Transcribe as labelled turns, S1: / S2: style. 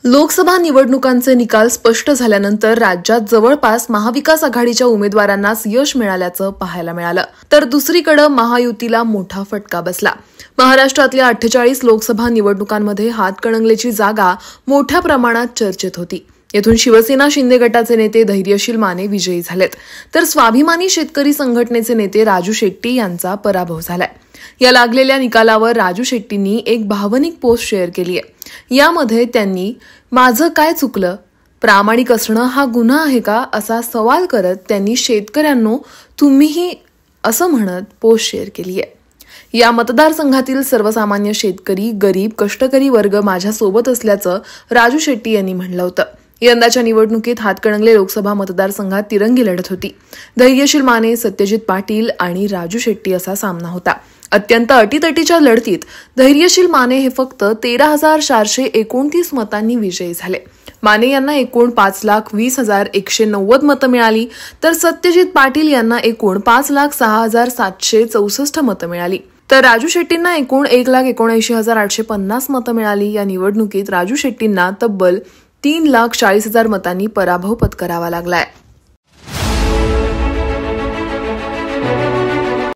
S1: लोकसभा निवडणुकांचे निकाल स्पष्ट झाल्यानंतर राज्यात जवळपास महाविकास आघाडीच्या उमेदवारांनाच यश मिळाल्याचं पाहायला मिळालं, तर दुसरीकडे महायुतीला मोठा फटका बसला। महाराष्ट्रातल्या 48 लोकसभा निवडणुकांमध्ये हातकणंगलेची जागा मोठ्या प्रमाणात चर्चेत होती। येथून शिवसेना शिंदे गटाचे नेते धैर्यशील माने विजयी झालेत, तर स्वाभिमानी शेतकरी संघटनेचे नेते राजू शेट्टी यांचा पराभव झालाय। या लागलेल्या निकालावर राजू शेट्टींनी एक भावनिक पोस्ट शेअर केली आहे। यामध्ये त्यांनी माझं काय चुकलं, प्रामाणिक असणं हा गुन्हा आहे का असा सवाल करत त्यांनी शेतकऱ्यांनो तुम्हीही असं म्हणत पोस्ट शेअर केली आहे। या मतदारसंघातील सर्वसामान्य शेतकरी, गरीब, कष्टकरी वर्ग माझ्या सोबत असल्याचं राजू शेट्टी यांनी म्हटलं होतं। यंदाच्या निवडणुकीत हातकणंगले लोकसभा मतदारसंघात तिरंगी लढत होती। धैर्यशील माने, सत्यजित पाटील आणि राजू शेट्टी असा सामना होता। अत्यंत अटीतटीच्या लढतीत धैर्यशील माने हे फक्त 13,429 मतांनी विजयी झाले। माने यांना एकूण 5,20,190 मतं मिळाली, तर सत्यजित पाटील यांना एकूण 5,06,764 मतं मिळाली, तर राजू शेट्टींना एकूण 1,79,850 मतं मिळाली। या निवडणुकीत राजू शेट्टींना तब्बल 3,40,000 मतांनी पराभव पत्करावा लागलाय।